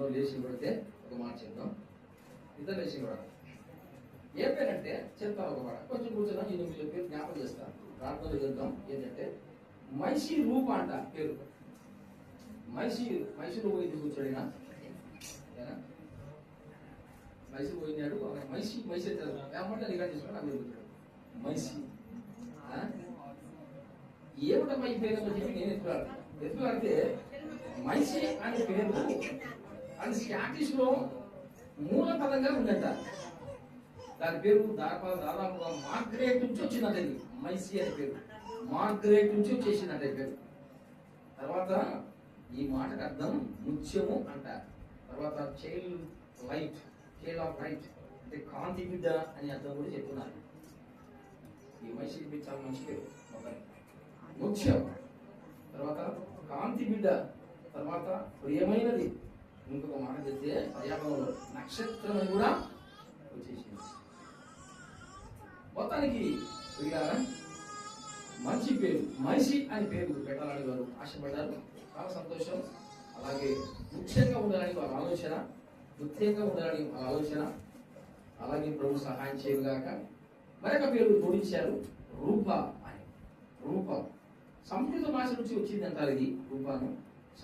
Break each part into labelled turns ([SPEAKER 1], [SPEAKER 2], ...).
[SPEAKER 1] అందరూ లేచి పడితే ఒక మాట చెప్దాం. ఇద్దరు లేచి కూడా ఏ పేరంటే చెప్తాను ఒక మాట. కొంచెం కూర్చొని ఈ నిమిషం పేరు జ్ఞాపకం చేస్తాను. ప్రార్థనలు చేద్దాం. ఏంటంటే మైషి రూప అంట పేరు. మైషి రూప ఇది కూర్చోడినా మైసూరు పోయినాడు. మైసీ ఏమంటే రికార్డ్ చేసుకుని అక్కడ కూర్చోడు. మైసీ ఏమిటమ్మా ఈ పేరు చెప్పి నేను ఎత్తులాడితే మైసీ అనే పేరు అది స్కాటిష్ లో మూల పదంగా ఉందంట. దాని పేరు దాదాపుగా మార్గరేట్ నుంచి వచ్చిందంట. ఇది మైసీ అనే పేరు మార్గరేట్ నుంచి వచ్చేసిందంట ఈ పేరు. తర్వాత ఈ మాటకు అర్థం ముత్యము అంట. తర్వాత చైల్డ్ ఆఫ్ లైట్ అంటే కాంతి బిడ్డ అని అర్థం కూడా చెప్తున్నారు. ఈ మైసీ బిడ్డ చాలా మంచి పేరు. ముత్యం, తర్వాత కాంతి బిడ్డ, తర్వాత ప్రియమైనది. ఇంకొక మాట చెప్తే పర్యావరణంలో నక్షత్రం అని కూడా వచ్చేసింది. మొత్తానికి మంచి పేరు మైసీ అని పేరు పెట్టాలని వారు ఆశపడ్డారు. చాలా సంతోషం. అలాగే ముఖ్యంగా ఉండాలని వారి ఆలోచన, ప్రత్యేకంగా ఉండాలని వారి ఆలోచన. అలాగే ప్రభు సహాయం చేయగాక మరొక పేరు జోడించారు, రూప అని. రూప సంస్కృత భాష నుంచి వచ్చింది అంటారు. ఇది రూపాను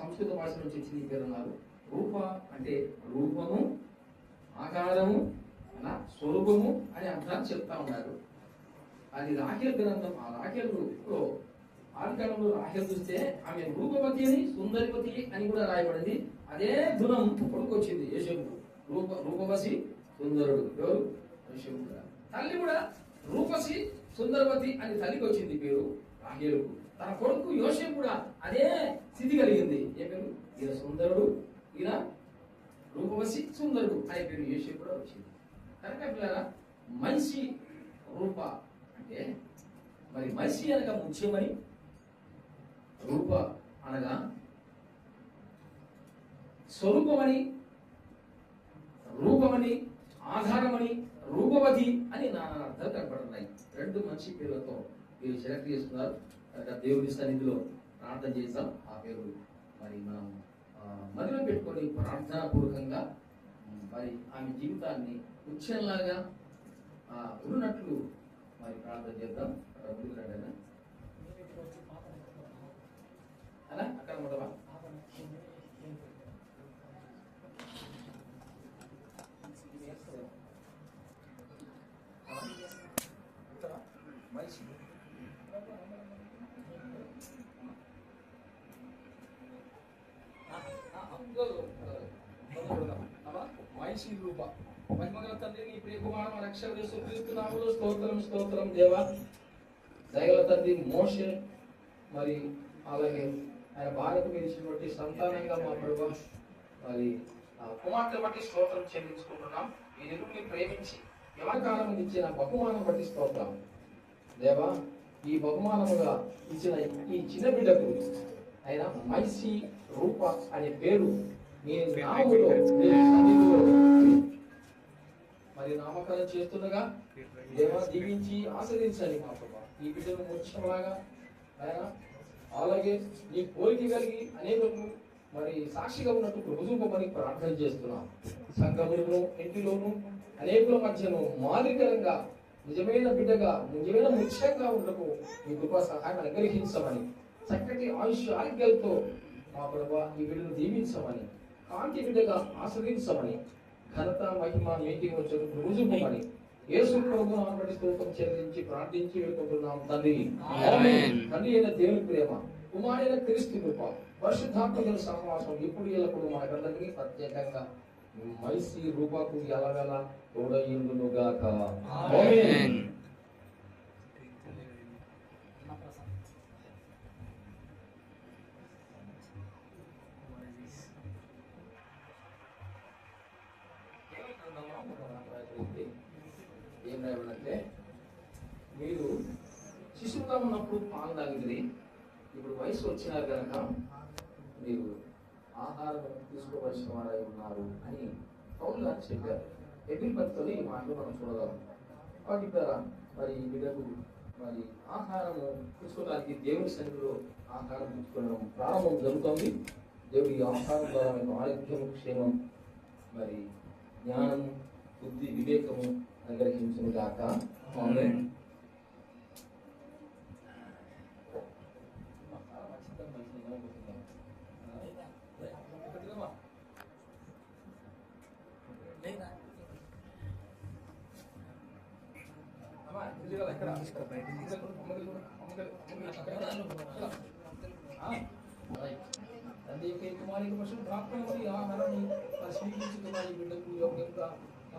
[SPEAKER 1] సంస్కృత భాష నుంచి వచ్చింది ఈ పేరు అన్నారు. రూప అంటే రూపము, ఆకారము, స్వరూపము అనే అర్థాన్ని చెప్తా ఉన్నారు. అది రాహేల్ గ్రంథం. ఆ రాహేలులో ఆదికాలంలో రాహేల్ చూస్తే ఆమె రూపవతి అని సుందరివతి అని కూడా రాయబడింది. అదే గుణం కొడుకొచ్చింది యేషోబు. రూపవసి సుందరుడు ఎవరు? యేషోబు. తల్లి కూడా రూపసి సుందరవతి అని తల్లికి వచ్చింది పేరు రాహేలుకు. తన కొడుకు యోసేపు కూడా అదే స్థితి కలిగింది. ఏ పేరు? ఈయన సుందరుడు, ఈయన రూపవసి సుందరుడు అనే పేరు యోసేపు కూడా వచ్చింది. కనుక పిల్లల మనిషి రూప అంటే మరి మనిషి అనగా ముఖ్యమని, రూప అనగా స్వరూపమని, రూపమని, ఆధారమని, రూపవతి అని నానా అర్థాలు కనపడుతున్నాయి. రెండు మంచి పేర్లతో మీరు సెలెక్ట్ చేసుకున్నారు. దేవుని సన్నిధిలో ప్రార్థన చేద్దాం. ఆ పేరు మరి మనం మదిలో పెట్టుకొని ప్రార్థనా పూర్వకంగా మరి ఆమె జీవితాన్ని ముఖ్యంలాగా ఉన్నట్లు మరి ప్రార్థన చేద్దాం. అలా అక్కడ ఉండవా? మైసీ రూప మహిమగల తండ్రి నీ ప్రియ కుమారుడు రక్షణ యేసుక్రీస్తునామములో స్తోత్రం స్తోత్రం దేవా. దయగల తండ్రి మోషే మరి అలాగే ఆయన భార్యకు మీరు ఇచ్చినటువంటి సంతానంగా మా ప్రభువా మరి కుమార్తె బట్టి స్తోత్రం చెల్లించుకుంటున్నాం. ఈ నిరుని ప్రేమించి యవనకాలం ఇచ్చిన బహుమానం బట్టి స్తోత్రం దేవా. ఈ బహుమానముగా ఇచ్చిన ఈ చిన్న బిడ్డకు ఆయన మైసీ రూప అనే పేరు మీ నామములో మరి నామకరణం చేస్తుండగా దేవా దీవించి ఆశ్రయించండి మా ప్రభా. ఈ బిడ్డను ముఖ్యంలాగా ఆయన అలాగే నీ కోరిక కలిగి అనేకులకు మరి సాక్షిగా ఉన్నట్టు రుజువుపమని ప్రార్థన చేస్తున్నాం. సంఘములను ఇంటిలోను అనేకుల మధ్యను మాదిరికరంగా నిజమైన బిడ్డగా నిజమైన ముఖ్యంగా ఉండకు మీ కృపా సహాయం అనుగ్రహించమని, చక్కటి ఆయుష్ ఆరోగ్యాలతో మా ప్రభా ఈ బిడ్డను దీవించమని, కాంతి బిడ్డగా ఆశ్రయించమని, ఘనత మహిమ మీటింగ్ వచ్చి రుజువుపమని యేసు ప్రభువును బట్టి స్తోత్రం చెల్లించి ప్రార్థించి వేడుకుంటున్నాం తండ్రి. తండ్రి అయిన దేవుని ప్రేమ, కుమారుడైన క్రీస్తు కృప, పరిశుద్ధాత్మల సహవాసం ఇప్పుడు ఎల్లప్పుడు మనకందరికీ ప్రత్యేకంగా మైసీ రూపకు ఎలగల తోడయుండును గాక. ఆమేన్. ఏం రాయబడంటే మీరు శిశువుగా ఉన్నప్పుడు పాలు తాగింది, ఇప్పుడు వయసు వచ్చినారు కనుక మీరు ఆహారం తీసుకోవలసిన వారై ఉన్నారు అని పౌలు గారు చెప్పారు. ఎబిల్ పత్రికలో ఈ మాటలు మనం చూడగలం. వాటి ద్వారా మరి ఈ బిడ్డకు మరి ఆహారము తీసుకోవడానికి దేవుని సన్నిధిలో ఆహారం తీసుకోవడం ప్రారంభం జరుగుతుంది. దేవుడి ఈ ఆహారం ద్వారా మీకు ఆరోగ్యము, క్షేమం, మరి జ్ఞానము, బుద్ధి, వివేకము అనుగ్రహించును గాక. ఆమేన్. తండ్రి యొక్క కుమారుని పరిశుద్ధాత్మ మరియు ఆహారాన్ని స్వీకరించుకున్న ఈ బిడ్డకు యోగ్యంగా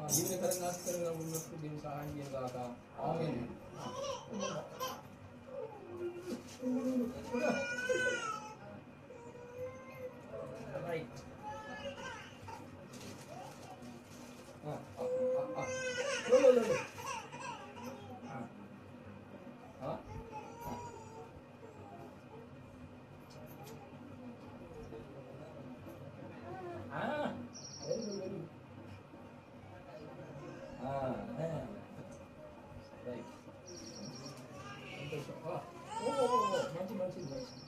[SPEAKER 1] జీవనకరంగా ఆస్కరంగా ఉన్నట్టు దేవుని సహాయం చేయగాక. ఆమేన్. రైట్. మంచి మంచి మంచి